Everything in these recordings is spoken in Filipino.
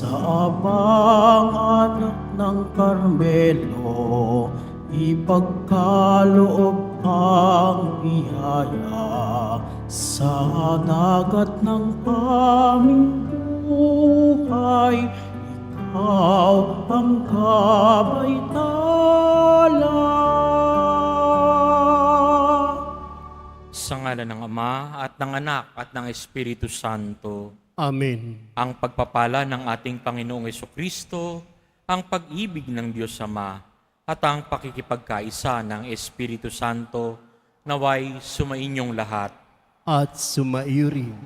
Sa abang anak ng Karmelo, ipagkaloob ang biyaya sa dagat ng aming buhay. Ikaw ang gabay tala. Sa ngalan ng Ama at ng Anak at ng Espiritu Santo, Amen. ang pagpapala ng ating Panginoong Jesucristo, ang pag-ibig ng Diyos Ama, at ang pakikipagkaisa ng Espiritu Santo, naway sumainyong lahat. At sumaiyo rin.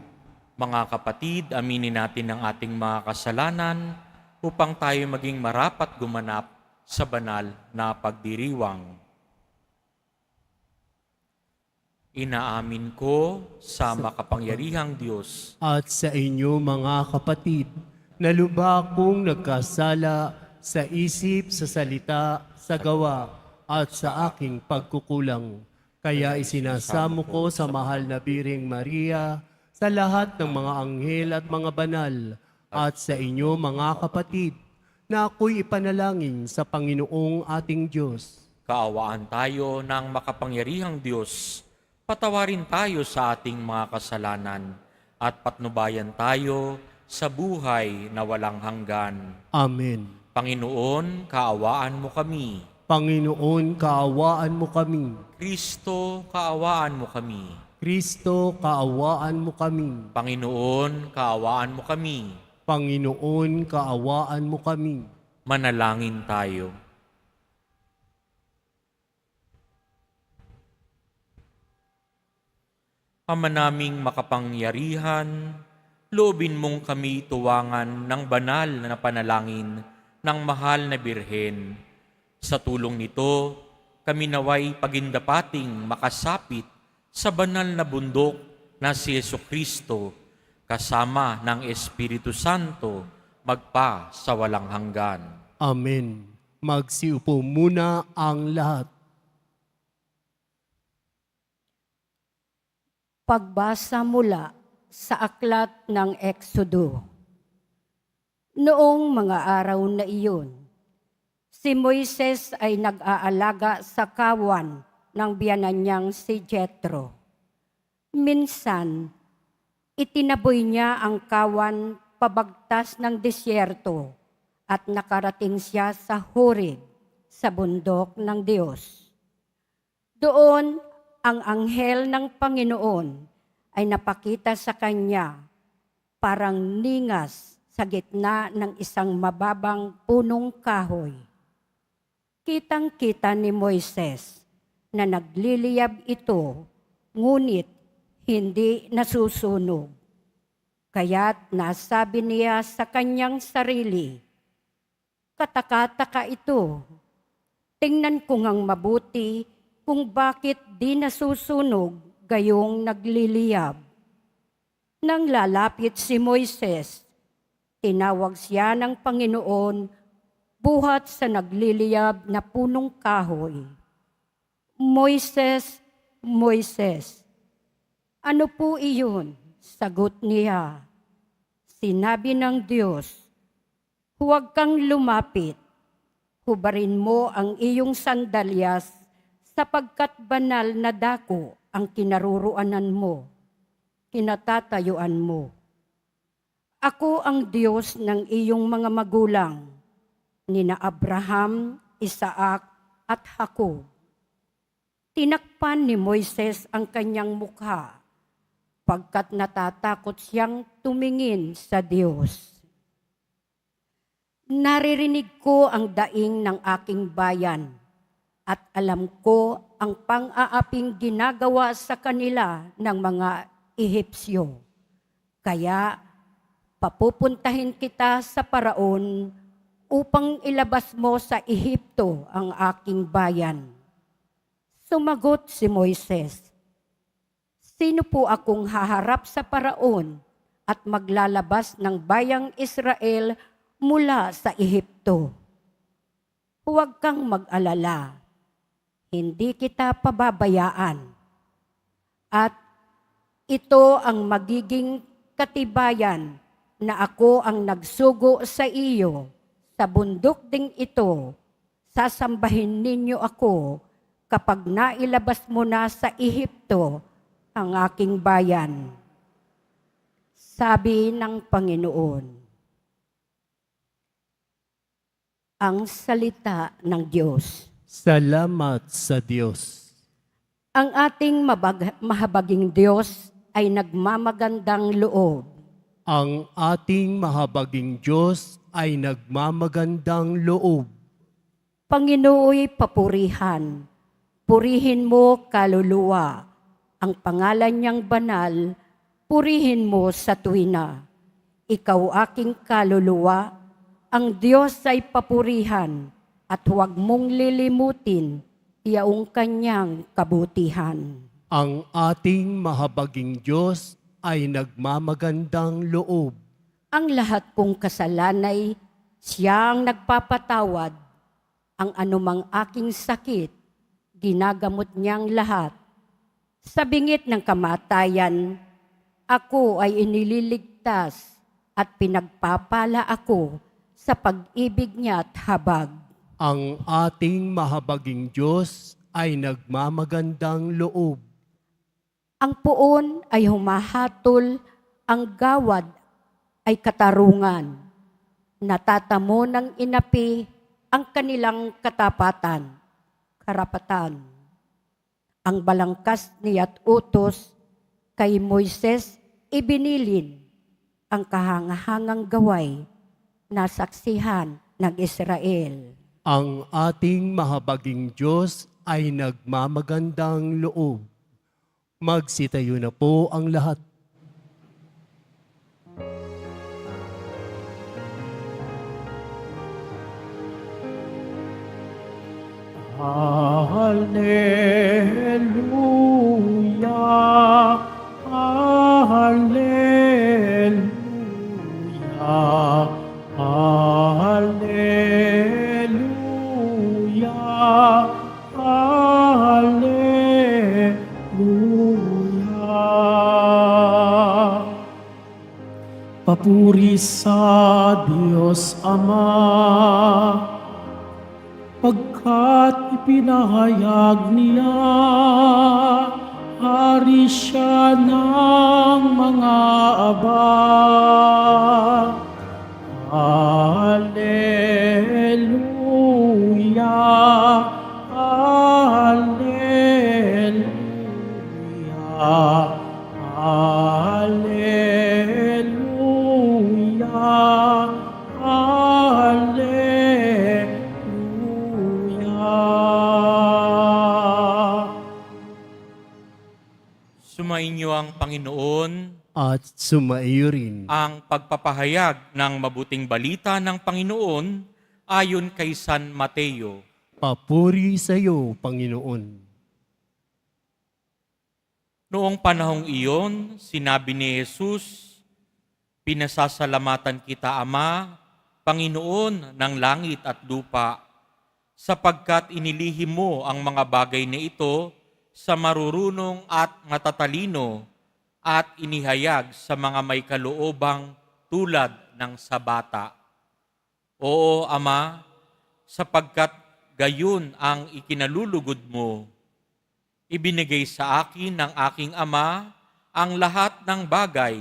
Mga kapatid, aminin natin ang ating mga kasalanan upang tayo maging marapat gumanap sa banal na pagdiriwang. Inaamin ko sa makapangyarihang Diyos At sa inyo mga kapatid, na lubha kong nagkasala sa isip, sa salita, sa gawa, at sa aking pagkukulang. Kaya isinasamo ko sa mahal na Biring Maria, sa lahat ng mga anghel at mga banal, at sa inyo mga kapatid, na ako'y ipanalangin sa Panginoong ating Diyos. kaawaan tayo ng makapangyarihang Diyos. Patawarin tayo sa ating mga kasalanan at patnubayan tayo sa buhay na walang hanggan. Amen. Panginoon, kaawaan mo kami. Panginoon, kaawaan mo kami. Kristo, kaawaan mo kami. Kristo, kaawaan mo kami. Panginoon, kaawaan mo kami. Panginoon, kaawaan mo kami. Manalangin tayo. Ama naming makapangyarihan, loobin mong kami tuwangan ng banal na panalangin ng mahal na Birhen. Sa tulong nito, kami naway pagindapating makasapit sa banal na bundok na si Jesucristo, kasama ng Espiritu Santo, magpa sa walang hanggan. Amen. Magsiupo muna ang lahat. Pagbasa mula sa aklat ng Eksodo. Noong mga araw na iyon, si Moises ay nag-aalaga sa kawan ng biyanan niyang si Jethro. Minsan, itinaboy niya ang kawan pabagtas ng disyerto at nakarating siya sa Horeb, sa bundok ng Diyos. Doon, ang anghel ng Panginoon ay napakita sa kanya parang ningas sa gitna ng isang mababang punong kahoy. Kitang-kita ni Moises na nagliliyab ito, ngunit hindi nasusunog. Kaya't nasabi niya sa kanyang sarili, "Kataka-taka ito. Tingnan ko ngang mabuti kung bakit di nasusunog gayong nagliliyab." Nang lalapit si Moises, tinawag siya ng Panginoon buhat sa nagliliyab na punong kahoy. "Moises, Moises." "Ano po iyon?" sagot niya. Sinabi ng Diyos, "Huwag kang lumapit. Hubarin mo ang iyong sandalyas sapagkat banal na dako ang kinaruruanan mo, kinatatayuan mo. Ako ang Diyos ng iyong mga magulang, nina Abraham, Isaac at Jacob." Tinakpan ni Moises ang kanyang mukha, pagkat natatakot siyang tumingin sa Diyos. "Naririnig ko ang daing ng aking bayan, at alam ko ang pang-aaping ginagawa sa kanila ng mga Ehipsyo. Kaya papupuntahin kita sa paraon upang ilabas mo sa Ehipto ang aking bayan." Sumagot si Moises, "Sino po akong haharap sa paraon at maglalabas ng bayang Israel mula sa Ehipto? Huwag kang mag-alala. Hindi kita pababayaan. At ito ang magiging katibayan na ako ang nagsugo sa iyo. Sa bundok ding ito, sasambahin ninyo ako kapag nailabas mo na sa Ehipto ang aking bayan. Sabi ng Panginoon. Ang salita ng Diyos. Salamat sa Diyos. Ang ating mahabaging Diyos ay nagmamagandang loob. Ang ating mahabaging Diyos ay nagmamagandang loob. Panginooy papurihan. Purihin mo kaluluwa. Ang pangalan niyang banal, purihin mo sa tuwina. Ikaw aking kaluluwa, ang Diyos ay papurihan at huwag mong lilimutin yaong kanyang kabutihan. Ang ating mahabaging Diyos ay nagmamagandang loob. Ang lahat kong kasalanay, siyang nagpapatawad. Ang anumang aking sakit, ginagamot niyang lahat. Sa bingit ng kamatayan, ako ay inililigtas at pinagpapala ako sa pag-ibig niya't habag. Ang ating mahabaging Diyos ay nagmamagandang loob. Ang puon ay humahatol, ang gawad ay katarungan. Natatamo ng inapi ang kanilang katapatan, karapatan. Ang balangkas niya't utos kay Moises ibinilin ang kahangahangang gaway na saksihan ng Israel. Ang ating mahabaging Diyos ay nagmamagandang loob. Magsitayo na po ang lahat. Hallelujah, Hallelujah, Hallelujah, Hallelujah. Papuri sa Diyos Ama, pagkat ipinahayag niya, hari siya ng mga aba. Hallelujah, Hallelujah, Hallelujah, Hallelujah. Sumainyo ang Panginoon, At sumaiyo rin. ang pagpapahayag ng mabuting balita ng Panginoon ayon kay San Mateo. Papuri sa iyo, Panginoon. Noong panahong iyon, sinabi ni Jesus, "Pinasasalamatan kita, Ama, Panginoon ng langit at lupa, sapagkat inilihim mo ang mga bagay na ito sa marurunong at matatalino at inihayag sa mga may kaloobang tulad ng sa bata. Oo, Ama, sapagkat gayon ang ikinalulugod mo. Ibinigay sa akin ng aking Ama ang lahat ng bagay.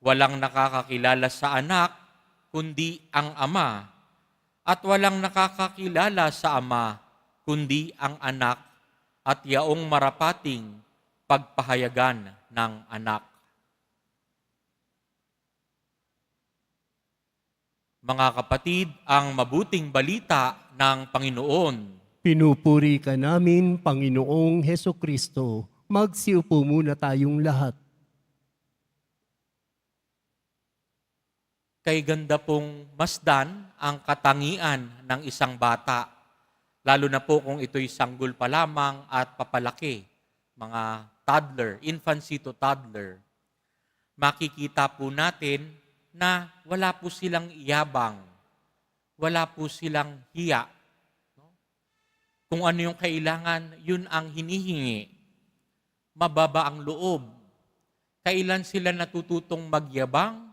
Walang nakakakilala sa anak, kundi ang Ama, at walang nakakakilala sa Ama, kundi ang anak, at yaong marapating pagpahayagan ng anak." Mga kapatid, ang mabuting balita ng Panginoon. Pinupuri ka namin, Panginoong Hesukristo. Magsiupo muna tayong lahat. Kay ganda pong masdan ang katangian ng isang bata, lalo na po kung ito'y sanggol pa lamang at papalaki, mga toddler, infancy to toddler. Makikita po natin na wala po silang yabang, wala po silang hiya. Kung ano yung kailangan, yun ang hinihingi. Mababa ang loob. Kailan sila natututong magyabang?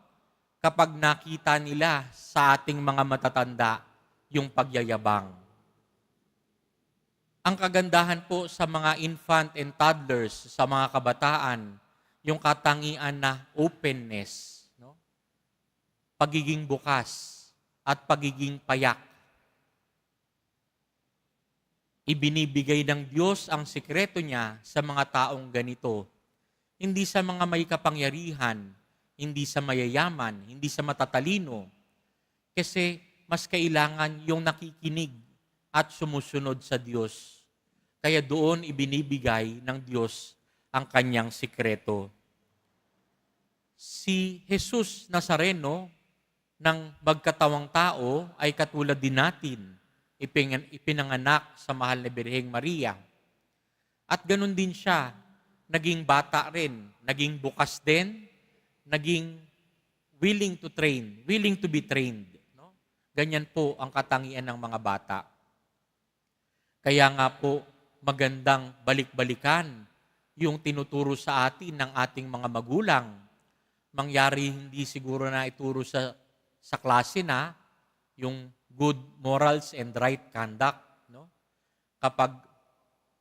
kapag nakita nila sa ating mga matatanda yung pagyayabang. Ang kagandahan po sa mga infant and toddlers, sa mga kabataan, yung katangian na openness, no? Pagiging bukas at pagiging payak. Ibinibigay ng Diyos ang sikreto niya sa mga taong ganito. Hindi sa mga may kapangyarihan, hindi sa mayayaman, hindi sa matatalino. Kasi mas kailangan yung nakikinig at sumusunod sa Diyos. Kaya doon ibinibigay ng Diyos ang kanyang sikreto. Si Jesus Nazareno, ng magkatawang tao, ay katulad din natin, ipinanganak sa mahal na Birheng Maria. At ganun din siya, naging bata rin, naging bukas din, naging willing to train, willing to be trained. No? Ganyan po ang katangian ng mga bata. Kaya nga po, magandang balik-balikan yung tinuturo sa atin ng ating mga magulang. Mangyari hindi siguro na ituro sa klase na yung good morals and right conduct. No? Kapag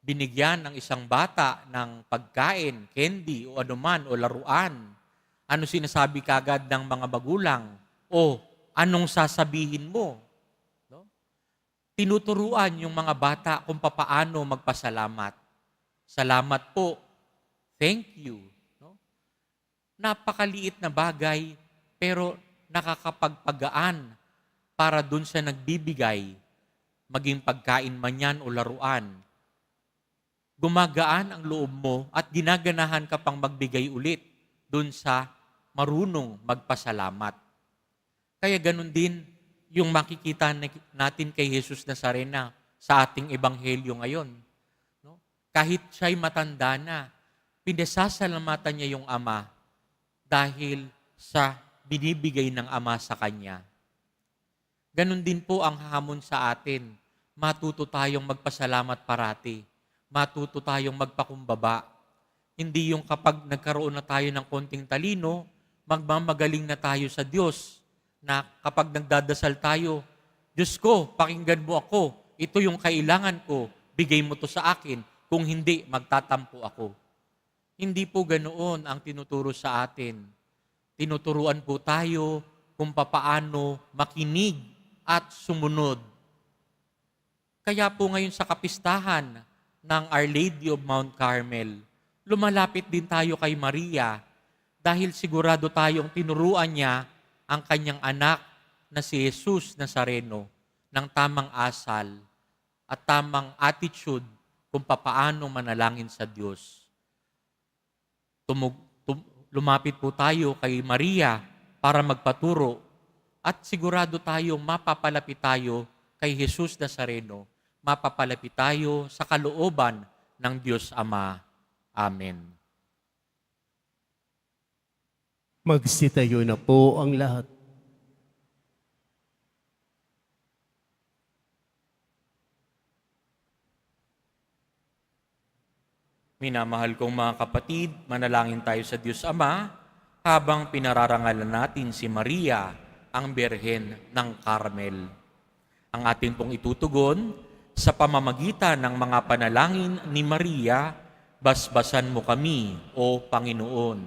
binigyan ng isang bata ng pagkain, candy o anuman o laruan, ano sinasabi kagad ng mga magulang? O anong sasabihin mo? No? Tinuturuan yung mga bata kung papaano magpasalamat. Salamat po. Thank you. No? Napakaliit na bagay, pero nakakapagpagaan para dun sa nagbibigay, maging pagkain man yan o laruan. Gumagaan ang loob mo at ginaganahan ka pang magbigay ulit dun sa marunong magpasalamat. Kaya ganun din yung makikita natin kay Jesus Nazareno sa ating ebanghelyo ngayon. No? Kahit siya'y matanda na, pinasasalamatan niya yung Ama dahil sa binibigay ng Ama sa Kanya. Ganon din po ang hamon sa atin. Matuto tayong magpasalamat parati. Matuto tayong magpakumbaba. Hindi yung kapag nagkaroon na tayo ng konting talino, magmamagaling na tayo sa Diyos. Na kapag nagdadasal tayo, Diyos ko, pakinggan mo ako. Ito yung kailangan ko. Bigay mo to sa akin. Kung hindi, magtatampo ako. Hindi po ganoon ang tinuturo sa atin. Tinuturuan po tayo kung papaano makinig at sumunod. Kaya po ngayon sa kapistahan ng Our Lady of Mount Carmel, lumalapit din tayo kay Maria dahil sigurado tayong tinuruan niya ang kanyang anak na si Jesus Nazareno ng tamang asal at tamang attitude kung papaano manalangin sa Diyos. Lumapit po tayo kay Maria para magpaturo at sigurado tayong mapapalapit tayo kay Jesus Nazareno, mapapalapit tayo sa kalooban ng Diyos Ama. Amen. Magsitayo na po ang lahat. Minamahal kong mga kapatid, manalangin tayo sa Diyos Ama habang pinararangalan natin si Maria, ang Birhen ng Carmel. Ang ating pong itutugon sa pamamagitan ng mga panalangin ni Maria, basbasan mo kami, O Panginoon.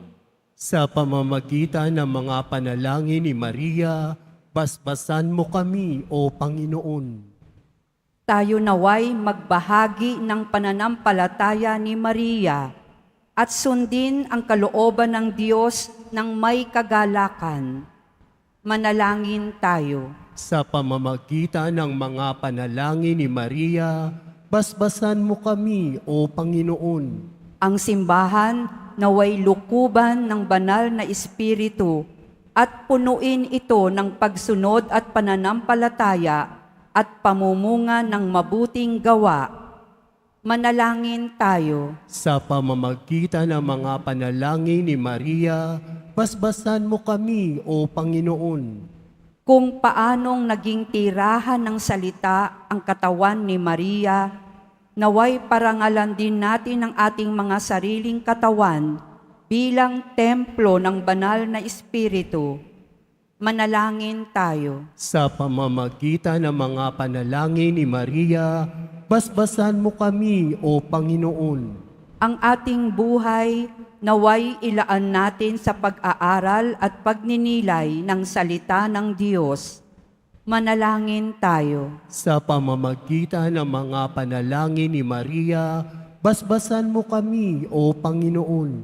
Sa pamamagitan ng mga panalangin ni Maria, basbasan mo kami, O Panginoon. Tayo naway magbahagi ng pananampalataya ni Maria at sundin ang kalooban ng Diyos ng may kagalakan. Manalangin tayo. Sa pamamagitan ng mga panalangin ni Maria, basbasan mo kami, O Panginoon. Ang simbahan naway lukuban ng banal na Espiritu at punuin ito ng pagsunod at pananampalataya at pamumunga ng mabuting gawa. Manalangin tayo. Sa pamamagitan ng mga panalangin ni Maria, basbasan mo kami, O Panginoon. Kung paanong naging tirahan ng salita ang katawan ni Maria, naway parangalan din natin ang ating mga sariling katawan bilang templo ng banal na Espiritu. Manalangin tayo. Sa pamamagitan ng mga panalangin ni Maria, basbasan mo kami, O Panginoon. Ang ating buhay naway ilaan natin sa pag-aaral at pagninilay ng salita ng Diyos. Manalangin tayo. Sa pamamagitan ng mga panalangin ni Maria, basbasan mo kami, O Panginoon.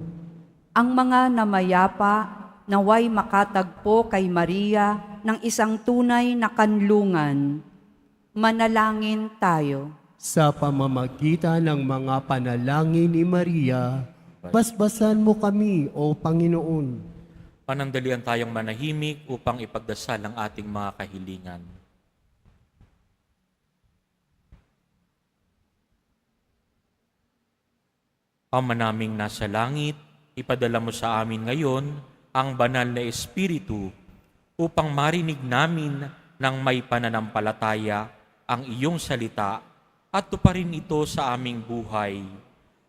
Ang mga namayapa naway makatagpo kay Maria ng isang tunay na kanlungan. Manalangin tayo. Sa pamamagitan ng mga panalangin ni Maria, basbasan mo kami, O Panginoon. Panandalian tayong manahimik upang ipagdasal ang ating mga kahilingan. Ama naming nasa langit, ipadala mo sa amin ngayon ang banal na Espiritu upang marinig namin ng may pananampalataya ang iyong salita at tuparin ito sa aming buhay.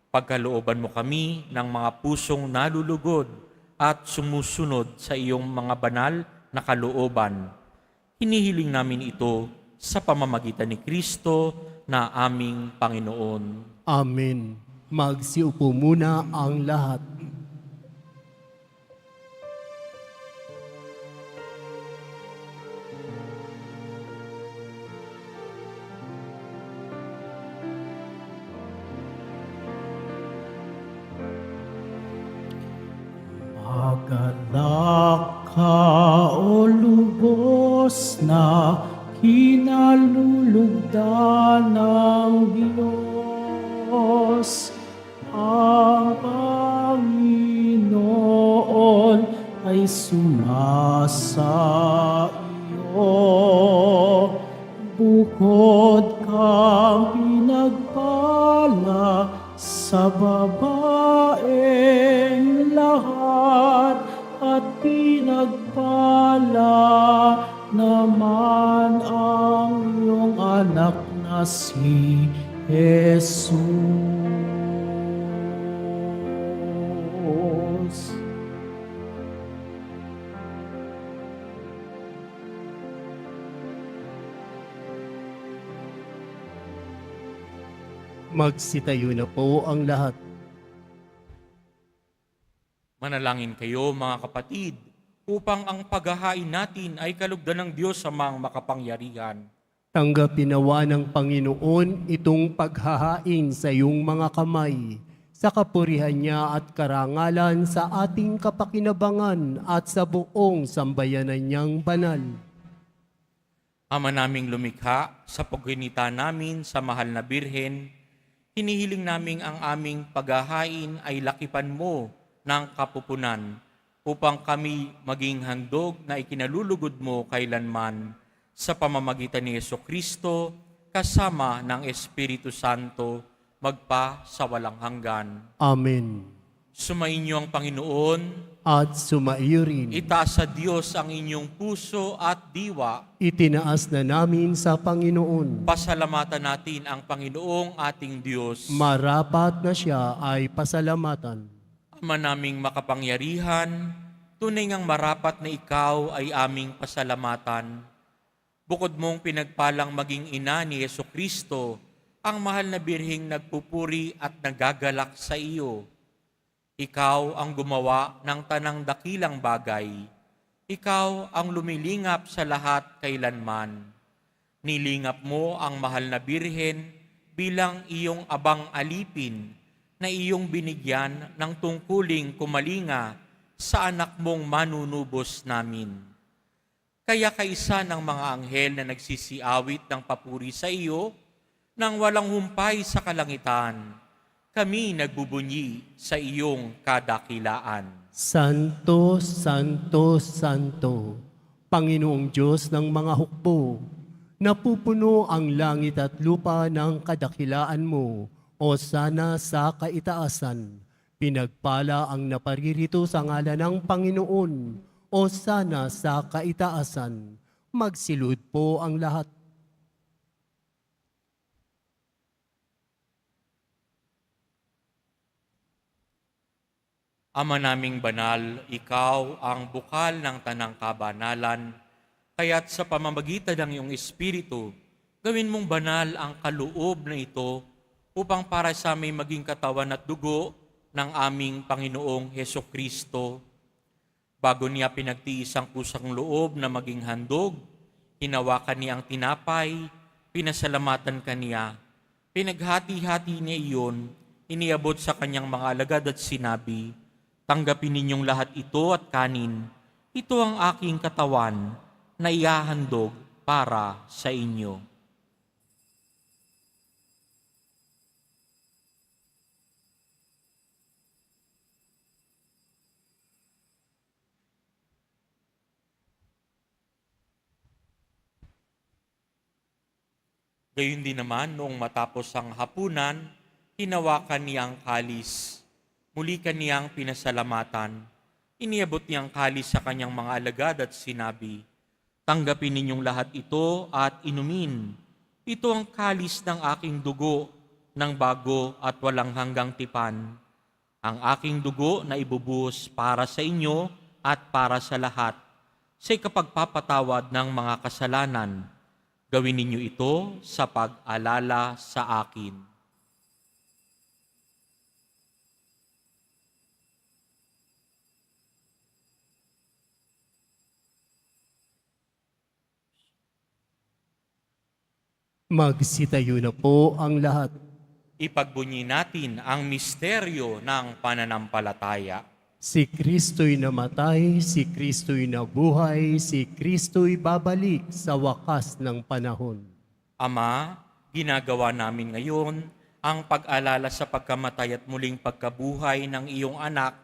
Pagkalooban mo kami ng mga pusong nalulugod at sumusunod sa iyong mga banal na kalooban. Hinihiling namin ito sa pamamagitan ni Kristo na aming Panginoon. Amen. Magsiupo muna ang lahat. Magalak ka o lubos na kinalulugdan ng Diyos. Ang Panginoon ay sumasa iyo. Bukod kang pinagpala sa babaeng lahat at pinagpala naman ang iyong anak na si Jesus. Magsitayo na po ang lahat. Manalangin kayo mga kapatid, upang ang paghahain natin ay kalugdan ng Diyos sa mga makapangyarihan. Tanggapin nawa ng Panginoon itong paghahain sa iyong mga kamay, sa kapurihan niya at karangalan sa ating kapakinabangan at sa buong sambayanan niyang banal. Ama naming lumikha, sa pagginita namin sa mahal na Birhen, hinihiling naming ang aming paghahain ay lakipan mo ng kapupunan upang kami maging handog na ikinalulugod mo kailanman sa pamamagitan ni Jesucristo kasama ng Espiritu Santo magpa sa walang hanggan. Amen. Sumainyo ang Panginoon, At sumaiyo rin. itaas sa Diyos ang inyong puso at diwa. Itinaas na namin sa Panginoon. Pasalamatan natin ang Panginoong ating Diyos. Marapat na siya ay pasalamatan. Ama naming makapangyarihan, tunay ngang marapat na ikaw ay aming pasalamatan. Bukod mong pinagpalang maging ina ni Jesucristo, ang mahal na birheng nagpupuri at nagagalak sa iyo. Ikaw ang gumawa ng tanang dakilang bagay. Ikaw ang lumilingap sa lahat kailanman. Nilingap mo ang mahal na birhen bilang iyong abang alipin na iyong binigyan ng tungkuling kumalinga sa anak mong manunubos namin. Kaya kaisa ng mga anghel na nagsisiawit ng papuri sa iyo, nang walang humpay sa kalangitan, kami nagbubunyi sa iyong kadakilaan. Santo, Santo, Santo, Panginoong Diyos ng mga hukbo, napupuno ang langit at lupa ng kadakilaan mo, o sana sa kaitaasan. Pinagpala ang naparirito sa ngalan ng Panginoon, o sana sa kaitaasan. Magsilud po ang lahat. Ama naming banal, ikaw ang bukal ng tanang kabanalan, kaya't sa pamamagitan ng iyong Espiritu, gawin mong banal ang kaloob na ito upang para sa aming maging katawan at dugo ng aming Panginoong Hesukristo. Bago niya pinagtiis ang kusang loob na maging handog, hinawakan niya ang tinapay, pinasalamatan kaniya. Pinaghati-hati niya iyon, iniabot sa kanyang mga alagad at sinabi, "Tanggapin ninyong lahat ito at kanin. Ito ang aking katawan na ihahandog para sa inyo." Gayun din naman, noong matapos ang hapunan, hinawakan niya ang kalis. Muli kaniyang pinasalamatan. Iniabot niya ang kalis sa kanyang mga alagad at sinabi, "Tanggapin ninyong lahat ito at inumin. Ito ang kalis ng aking dugo, ng bago at walang hanggang tipan. Ang aking dugo na ibubuhos para sa inyo at para sa lahat, sa ikapagpapatawad ng mga kasalanan. Gawin ninyo ito sa pag-alala sa akin." Magsitayo na po ang lahat. Ipagbunyi natin ang misteryo ng pananampalataya. Si Kristo'y namatay, si Kristo'y nabuhay, si Kristo'y babalik sa wakas ng panahon. Ama, ginagawa namin ngayon ang pag-alala sa pagkamatay at muling pagkabuhay ng iyong anak,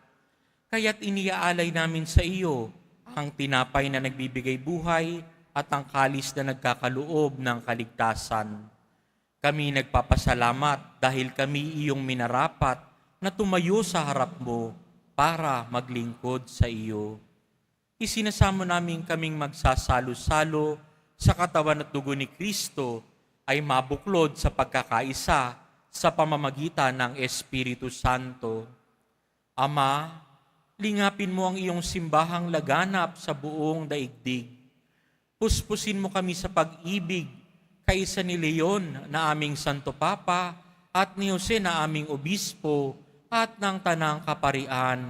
kaya't iniaalay namin sa iyo ang tinapay na nagbibigay buhay at ang kalis na nagkakaloob ng kaligtasan. Kami nagpapasalamat dahil kami iyong minarapat na tumayo sa harap mo para maglingkod sa iyo. Isinasamo namin kaming magsasalo-salo sa katawan at dugo ni Kristo ay mabuklod sa pagkakaisa sa pamamagitan ng Espiritu Santo. Ama, lingapin mo ang iyong simbahang laganap sa buong daigdig. Puspusin mo kami sa pag-ibig kaisa ni Leon na aming Santo Papa at ni Jose na aming Obispo at ng Tanang Kaparian.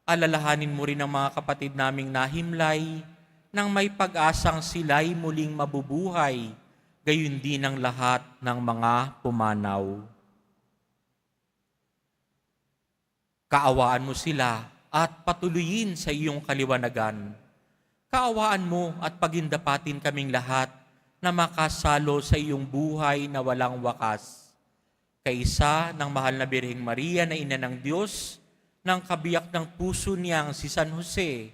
Alalahanin mo rin ang mga kapatid naming nahimlay nang may pag-asang sila'y muling mabubuhay, gayon din ang lahat ng mga pumanaw. Kaawaan mo sila at patuloyin sa iyong kaliwanagan. Kaawaan mo at pagindapatin kaming lahat na makasalo sa iyong buhay na walang wakas. Kaisa ng mahal na Birheng Maria na Ina ng Diyos, ng kabiyak ng puso niyang si San Jose,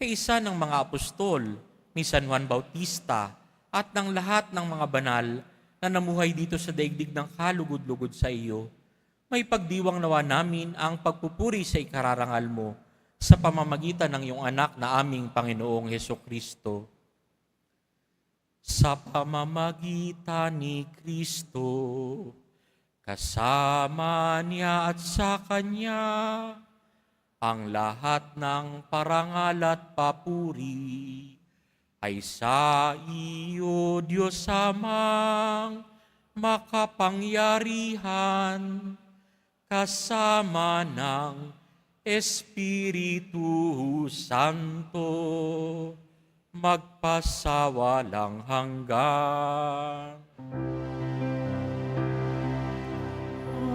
kaisa ng mga apostol ni San Juan Bautista at ng lahat ng mga banal na namuhay dito sa daigdig ng kalugod-lugod sa iyo, may pagdiwang nawa namin ang pagpupuri sa ikararangal mo sa pamamagitan ng iyong anak na aming Panginoong Hesukristo. Sa pamamagitan ni Kristo, kasama niya at sa Kanya, ang lahat ng parangal at papuri ay sa iyo, Diyos Amang makapangyarihan, kasama ng Espiritu Santo, magpasawalang hanggan.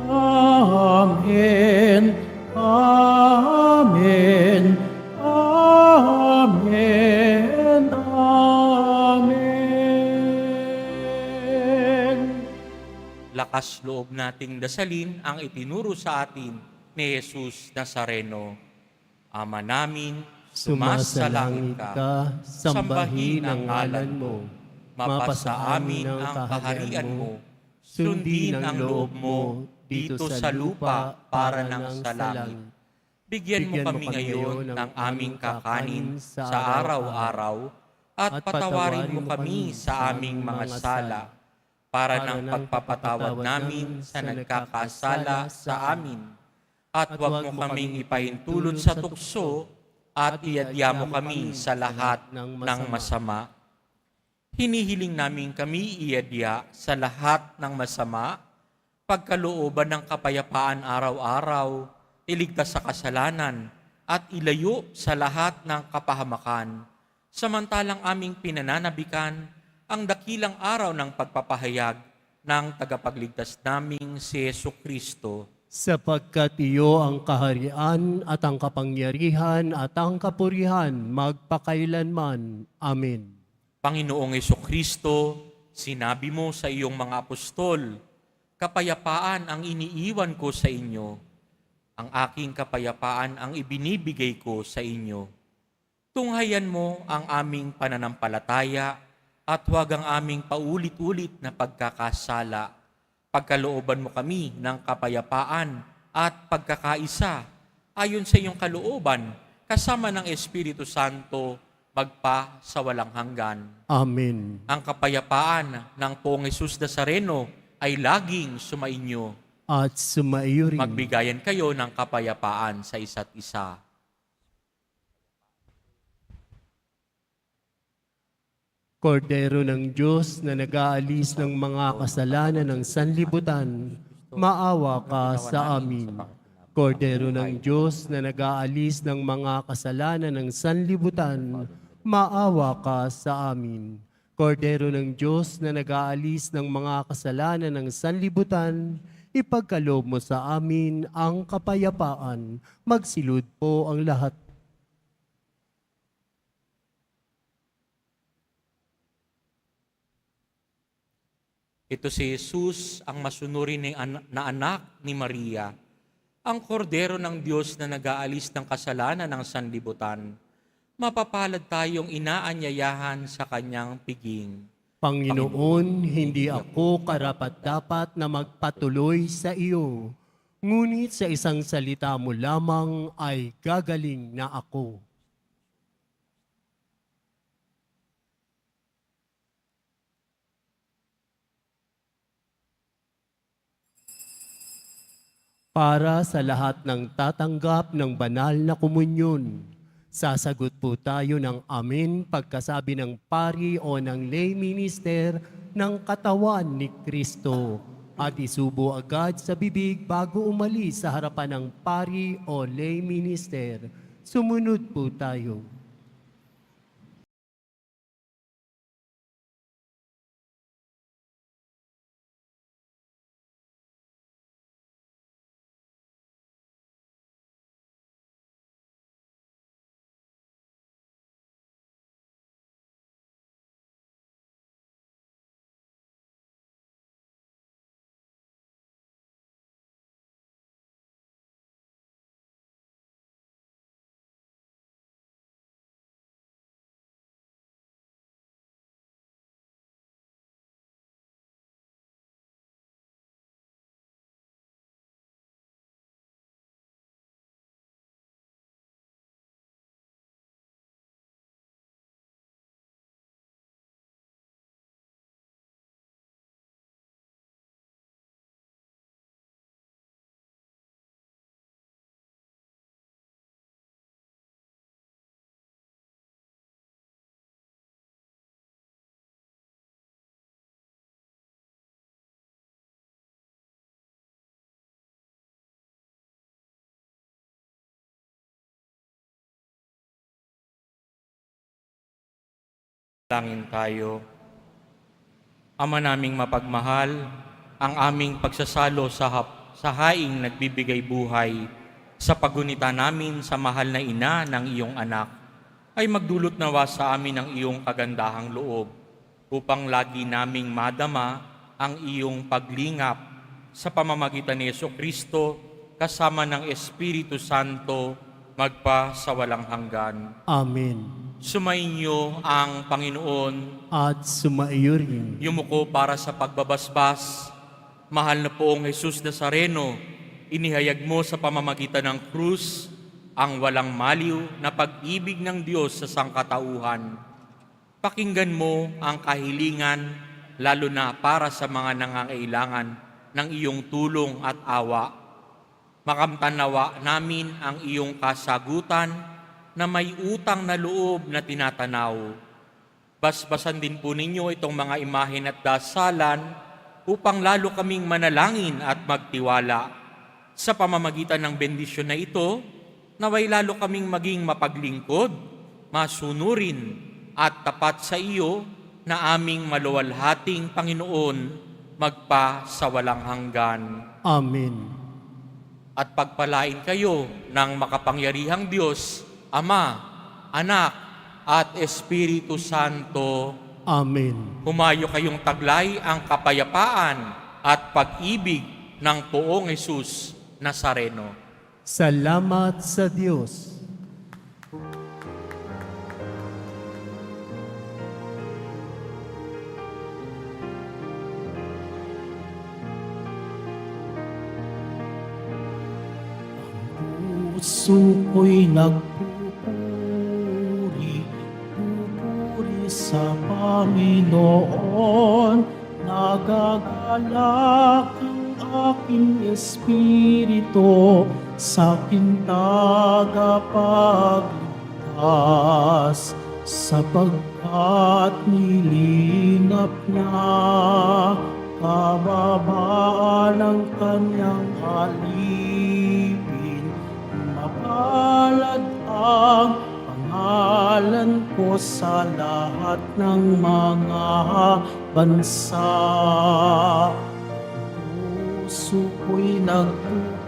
Amen. Amen. Amen. Amen. Lakas loob nating dasalin ang itinuro sa atin ni Jesus Nazareno. Ama namin, sumasalangit ka, sambahin ang ngalan mo, mapasa amin ang kaharian mo, sundin ang loob mo dito sa lupa para ng sa langit. Bigyan mo kami ngayon ng aming kakanin sa araw-araw at patawarin mo kami sa aming mga sala para ng pagpapatawad namin sa nagkakasala sa amin. at huwag mo kaming ipahintulot sa tukso at iadya mo kami sa lahat ng masama. Hinihiling namin kami iadya sa lahat ng masama, pagkalooban ng kapayapaan araw-araw, iligtas sa kasalanan, at ilayo sa lahat ng kapahamakan. Samantalang aming pinananabikan ang dakilang araw ng pagpapahayag ng tagapagligtas naming si Jesucristo. Sapagkat iyo ang kaharian at ang kapangyarihan at ang kapurihan magpakailanman. Amen. Panginoong Jesucristo, sinabi mo sa iyong mga apostol, kapayapaan ang iniiwan ko sa inyo. Ang aking kapayapaan ang ibinibigay ko sa inyo. Tunghayan mo ang aming pananampalataya at huwag ang aming paulit-ulit na pagkakasala. Pagkalooban mo kami ng kapayapaan at pagkakaisa ayon sa iyong kalooban kasama ng Espiritu Santo magpa sa walang hanggan. Amen. Ang kapayapaan ng Poong Jesus Nazareno ay laging sumainyo. At sumaiyo rin. Magbigayan kayo ng kapayapaan sa isa't isa. Kordero ng Diyos na nag-aalis ng mga kasalanan ng sanlibutan, maawa ka sa amin. Kordero ng Diyos na nag-aalis ng mga kasalanan ng sanlibutan, maawa ka sa amin. Kordero ng Diyos na nag-aalis ng mga kasalanan ng sanlibutan, ipagkaloob mo sa amin ang kapayapaan. Magsilud po ang lahat. Ito si Jesus, ang masunurin na anak ni Maria, ang kordero ng Diyos na nag-aalis ng kasalanan ng sanlibutan. Mapapalad tayong inaanyayahan sa kanyang piging. Panginoon, hindi ako karapat-dapat na magpatuloy sa iyo, ngunit sa isang salita mo lamang ay gagaling na ako. Para sa lahat ng tatanggap ng banal na komunyon, sasagot po tayo ng amen pagkasabi ng pari o ng lay minister ng katawan ni Kristo at isubo agad sa bibig bago umalis sa harapan ng pari o lay minister. Sumunod po tayo. Langin tayo. Ama naming mapagmahal, ang aming pagsasalo sa haing nagbibigay buhay sa pagunita namin sa mahal na ina ng iyong anak ay magdulot nawa sa amin ng iyong kagandahang loob upang lagi naming madama ang iyong paglingap sa pamamagitan ni Jesucristo kasama ng Espiritu Santo magpa sa walang hanggan. Amen. Sumainyo ang Panginoon. At sumaiyo rin. Yumuko para sa pagbabasbas. Mahal na Poong Jesus Nazareno, inihayag mo sa pamamagitan ng krus ang walang maliw na pag-ibig ng Diyos sa sangkatauhan. Pakinggan mo ang kahilingan, lalo na para sa mga nangangailangan ng iyong tulong at awa. Makamtanawa namin ang iyong kasagutan na may utang na loob na tinatanaw. Basbasan din po ninyo itong mga imahen at dasalan upang lalo kaming manalangin at magtiwala. Sa pamamagitan ng bendisyon na ito, naway lalo kaming maging mapaglingkod, masunurin at tapat sa iyo na aming maluwalhating Panginoon magpa sa walang hanggan. Amen. At pagpalain kayo ng makapangyarihang Diyos, Ama, Anak, at Espiritu Santo. Amen. Humayo kayong taglay ang kapayapaan at pag-ibig ng Poong Hesus Nazareno. Salamat sa Diyos. Puso ko'y nagpupuri, pupuri sa Panginoon. Nagagalak ang aking espiritu sa aking tagapagligtas, sapagkat nilingap niya kababaan ng kanyang alipin. Mapalad ang pangalan ko sa lahat ng mga bansa. Puso ko'y nagpupuri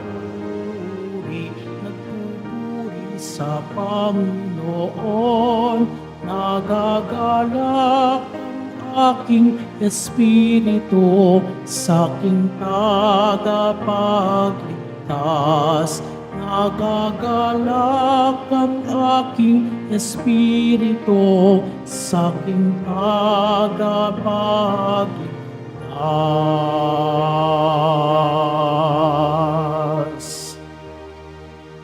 sa Panginoon. Nagagalak ang aking espiritu sa aking tagapagligtas. Nagagalak ang aking espiritu sa aking tagapagligtas.